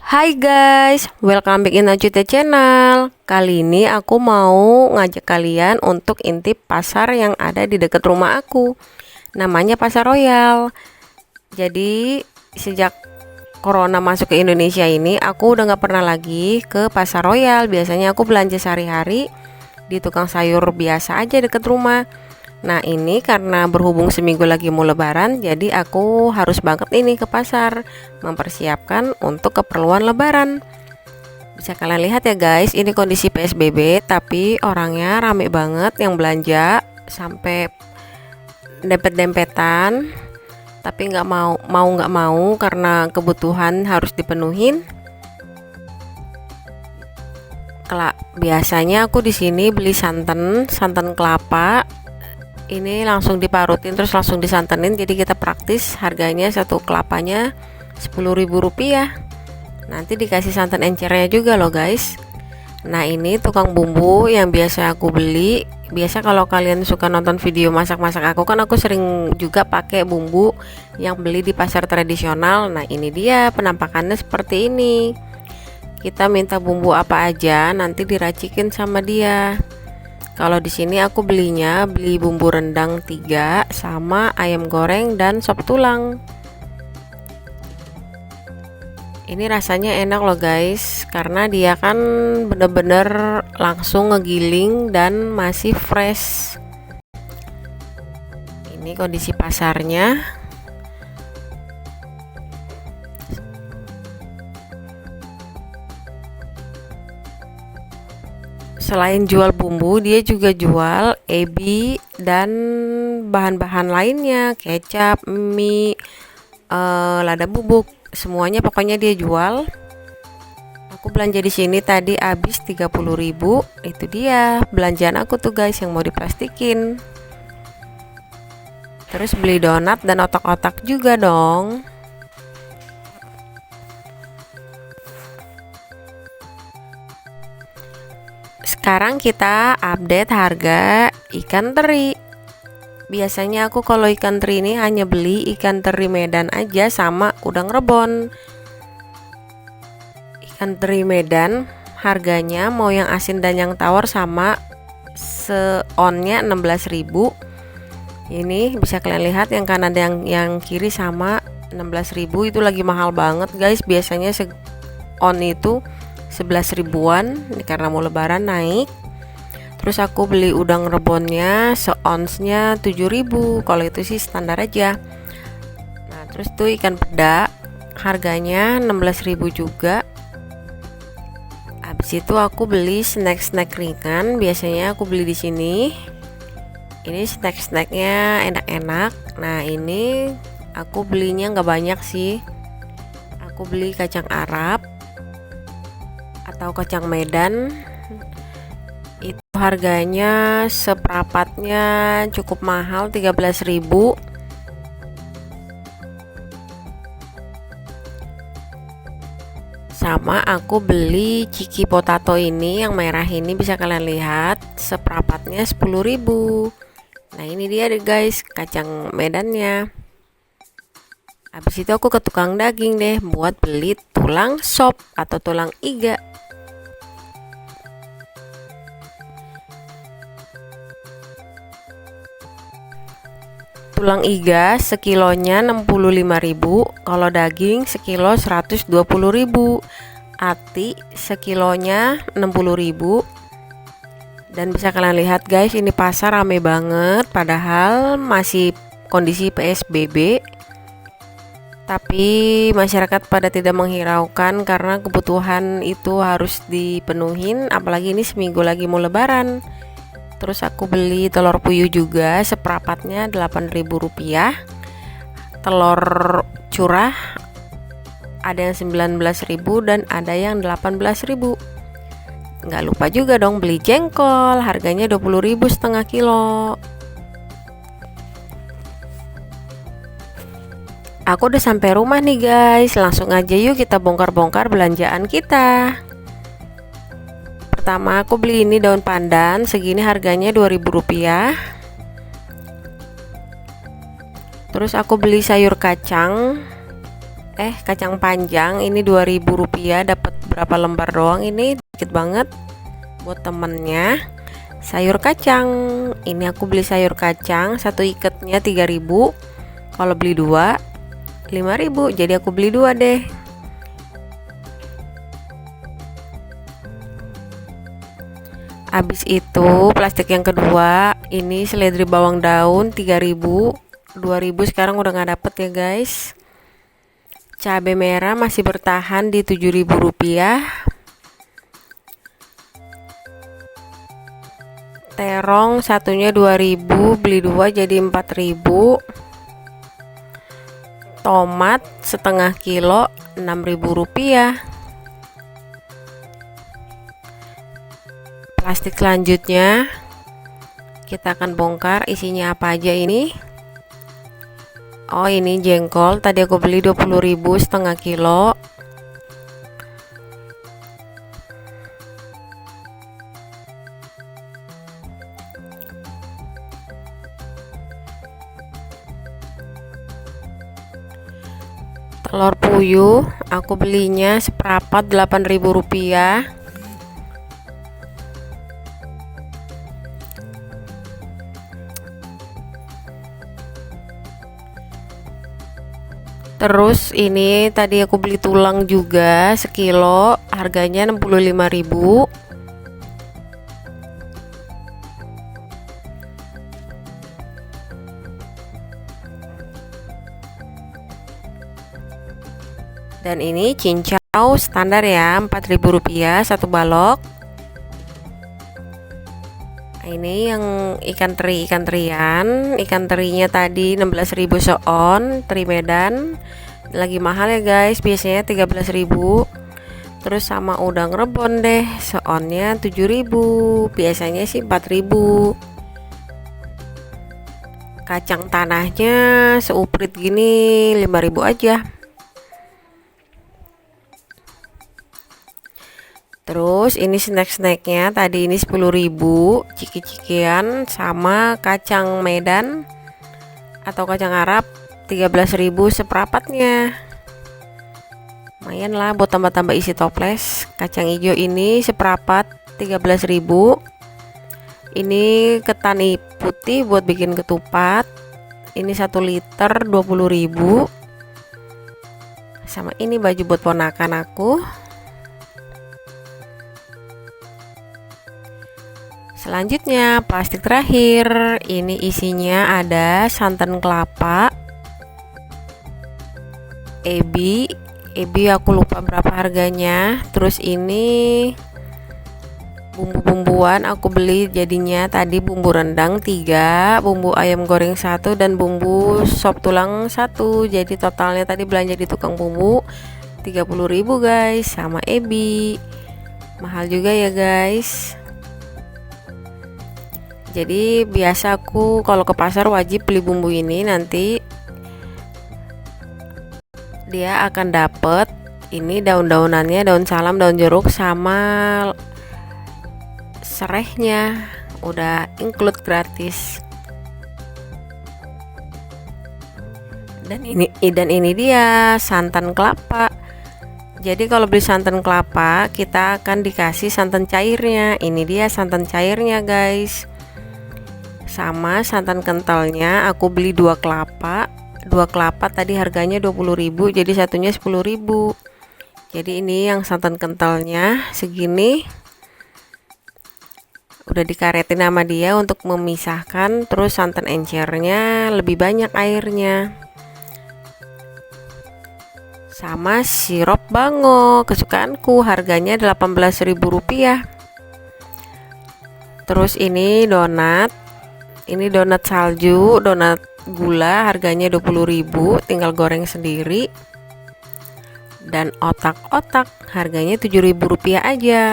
Hai guys, welcome back in Acuite Channel. Kali ini aku mau ngajak kalian untuk intip pasar yang ada di dekat rumah aku. Namanya Pasar Royal. Jadi sejak Corona masuk ke Indonesia ini, aku udah gak pernah lagi ke Pasar Royal. Biasanya aku belanja sehari-hari di tukang sayur biasa aja dekat rumah. Nah ini karena berhubung seminggu lagi mau lebaran, jadi aku harus banget ini ke pasar mempersiapkan untuk keperluan lebaran. Bisa kalian lihat ya guys, ini kondisi PSBB tapi orangnya rame banget yang belanja sampai dempet-dempetan. Tapi nggak mau karena kebutuhan harus dipenuhin. Biasanya aku di sini beli santan kelapa. Ini langsung diparutin terus langsung disantenin, jadi kita praktis. Harganya satu kelapanya Rp10.000. Nanti dikasih santan encernya juga loh guys. Nah ini tukang bumbu yang biasa aku beli. Biasa kalau kalian suka nonton video masak-masak aku kan, aku sering juga pakai bumbu yang beli di pasar tradisional. Nah ini dia penampakannya seperti ini. Kita minta bumbu apa aja, nanti diracikin sama dia. Kalau di sini aku beli bumbu rendang 3 sama ayam goreng dan sop tulang. Ini rasanya enak loh guys, karena dia kan bener-bener langsung ngegiling dan masih fresh. Ini kondisi pasarnya. Selain jual bumbu, dia juga jual ebi dan bahan-bahan lainnya, kecap, mie, lada bubuk, semuanya pokoknya dia jual. Aku belanja di sini tadi habis 30.000. Itu dia belanjaan aku tuh guys yang mau diplastikin. Terus beli donat dan otak-otak juga dong. Sekarang kita update harga ikan teri. Biasanya aku kalau ikan teri ini hanya beli ikan teri Medan aja sama udang rebon. Ikan teri Medan harganya mau yang asin dan yang tawar sama, seonnya 16.000. Ini bisa kalian lihat yang kanan yang kiri sama 16.000. Itu lagi mahal banget guys. Biasanya seon itu 11 ribuan, ini karena mau lebaran naik. Terus aku beli udang rebonnya seonsnya 7.000. Kalau itu sih standar aja. Nah terus tuh ikan peda harganya 16.000 juga. Habis itu aku beli snack ringan. Biasanya aku beli di sini. Ini snacknya enak-enak. Nah ini aku belinya nggak banyak sih. Aku beli kacang Arab atau kacang Medan. Itu harganya seperapatnya cukup mahal, 13.000. Sama aku beli ciki potato ini yang merah ini, bisa kalian lihat seperapatnya 10.000. Nah ini dia deh guys kacang Medannya. Habis itu aku ke tukang daging deh buat beli tulang sop atau tulang iga. Tulang iga sekilonya 65.000, kalau daging sekilo 120.000, ati sekilonya 60.000. Dan bisa kalian lihat guys, ini pasar rame banget padahal masih kondisi PSBB. Tapi masyarakat pada tidak menghiraukan karena kebutuhan itu harus dipenuhin, apalagi ini seminggu lagi mau lebaran. Terus aku beli telur puyuh juga seperapatnya 8.000 rupiah. Telur curah ada yang 19.000 dan ada yang 18.000. Nggak lupa juga dong beli jengkol, harganya 20.000 setengah kilo. Aku udah sampai rumah nih guys, langsung aja yuk kita bongkar-bongkar belanjaan kita. Pertama aku beli ini daun pandan, segini harganya 2.000 rupiah. Terus aku beli sayur kacang kacang panjang ini Rp2.000, dapat berapa lembar doang, ini dikit banget. Buat temennya sayur kacang, ini aku beli sayur kacang satu iketnya 3.000, kalau beli 2 5.000, jadi aku beli 2 deh. Habis itu plastik yang kedua, ini seledri bawang daun 3.000, 2.000 sekarang udah nggak dapet ya guys. Cabai merah masih bertahan di Rp7.000. Terong satunya 2.000, beli 2 jadi 4.000. Tomat setengah kilo Rp6.000. Plastik selanjutnya kita akan bongkar isinya apa aja ini. Oh, ini jengkol, tadi aku beli 20.000 setengah kilo. Telur puyuh aku belinya seperapat Rp8.000. Terus ini tadi aku beli tulang juga sekilo, harganya Rp65.000. Dan ini cincau standar ya, Rp4.000 satu balok. Ini yang ikan terian, ikan terinya tadi 16.000 seon, teri Medan. Lagi mahal ya guys, biasanya 13.000. Terus sama udang rebon deh, seonnya 7.000, biasanya sih 4.000. Kacang tanahnya seuprit gini 5.000 aja. Terus ini snack-snacknya tadi ini 10.000, ciki-cikian sama kacang Medan atau kacang Arab 13.000 seperapatnya. Lumayan lah buat tambah-tambah isi toples. Kacang hijau ini seperapat 13.000. Ini ketan putih buat bikin ketupat. Ini 1 liter 20.000. Sama ini baju buat ponakan aku. Selanjutnya plastik terakhir, ini isinya ada santan kelapa, ebi aku lupa berapa harganya. Terus ini bumbu-bumbuan aku beli jadinya tadi bumbu rendang 3, bumbu ayam goreng 1, dan bumbu sop tulang 1. Jadi totalnya tadi belanja di tukang bumbu 30.000 guys, sama ebi. Mahal juga ya guys. Jadi biasa aku kalau ke pasar wajib beli bumbu ini, nanti dia akan dapet ini daun-daunannya, daun salam, daun jeruk, sama serehnya udah include gratis. Dan ini dia santan kelapa. Jadi kalau beli santan kelapa kita akan dikasih santan cairnya. Ini dia santan cairnya guys. Sama santan kentalnya aku beli 2 kelapa. 2 kelapa tadi harganya 20.000, jadi satunya 10.000. Jadi ini yang santan kentalnya segini. Udah dikaretin sama dia untuk memisahkan. Terus santan encernya lebih banyak airnya. Sama sirup bango kesukaanku, harganya Rp18.000. Terus ini donat. Ini donat salju, donat gula, harganya 20.000, tinggal goreng sendiri. Dan otak-otak harganya Rp7.000 aja.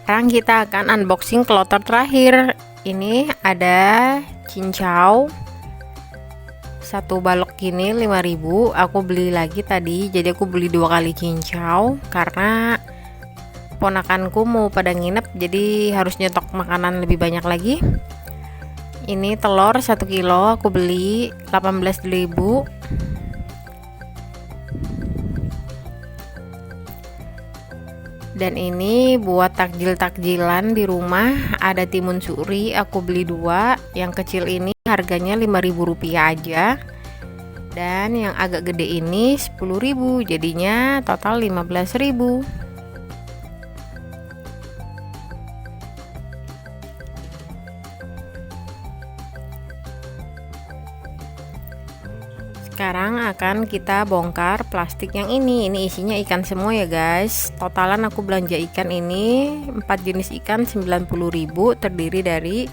Sekarang kita akan unboxing kloter terakhir. Ini ada cincau satu balok gini 5.000. Aku beli lagi tadi, jadi aku beli 2 kali cincau karena ponakanku mau pada nginep, jadi harus nyetok makanan lebih banyak lagi. Ini telur 1 kilo aku beli 18.000. Dan ini buat takjil-takjilan di rumah. Ada timun suri, aku beli 2. Yang kecil ini harganya Rp5.000 aja. Dan yang agak gede ini 10.000, jadinya total 15.000. Sekarang akan kita bongkar plastik yang ini isinya ikan semua ya guys. Totalan aku belanja ikan ini 4 jenis ikan 90.000, terdiri dari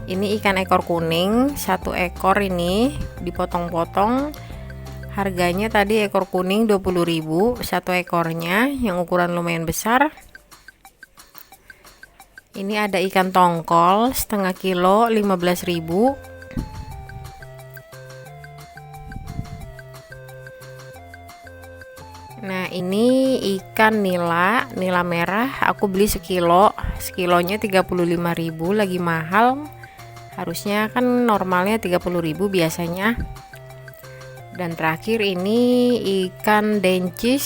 ini ikan ekor kuning, 1 ekor ini dipotong-potong. Harganya tadi ekor kuning 20.000 1 ekornya, yang ukuran lumayan besar. Ini ada ikan tongkol setengah kilo 15.000. Nah, ini ikan nila merah, aku beli sekilonya 35.000, lagi mahal. Harusnya kan normalnya 30.000 biasanya. Dan terakhir ini ikan dencis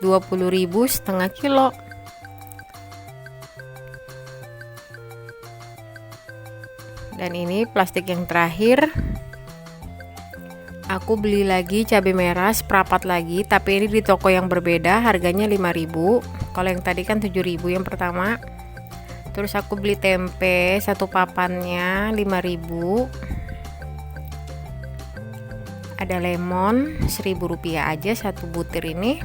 20.000 setengah kilo. Dan ini plastik yang terakhir. Aku beli lagi cabai merah seperempat lagi, tapi ini di toko yang berbeda, harganya 5.000. Kalau yang tadi kan 7.000 yang pertama. Terus aku beli tempe 1 papannya 5.000. Ada lemon Rp1.000 aja 1 butir ini.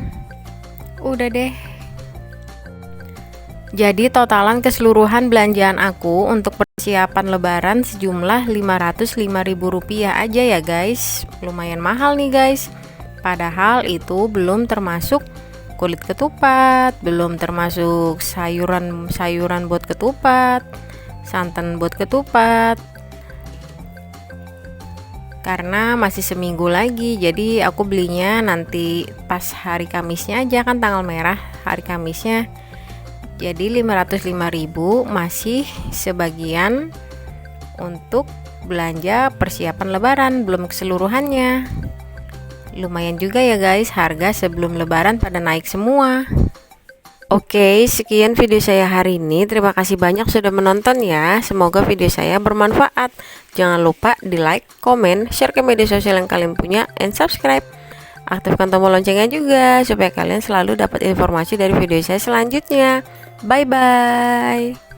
Udah deh. Jadi totalan keseluruhan belanjaan aku untuk persiapan lebaran sejumlah Rp505.000 aja ya guys. Lumayan mahal nih guys. Padahal itu belum termasuk kulit ketupat, belum termasuk sayuran buat ketupat, santan buat ketupat. Karena masih seminggu lagi, jadi aku belinya nanti pas hari Kamisnya aja, kan tanggal merah hari Kamisnya. Jadi 505.000 masih sebagian untuk belanja persiapan lebaran, belum keseluruhannya. Lumayan juga ya guys, harga sebelum lebaran pada naik semua. Oke, sekian video saya hari ini. Terima kasih banyak sudah menonton ya. Semoga video saya bermanfaat. Jangan lupa di like, komen, share ke media sosial yang kalian punya, and subscribe. Aktifkan tombol loncengnya juga supaya kalian selalu dapat informasi dari video saya selanjutnya. Bye bye.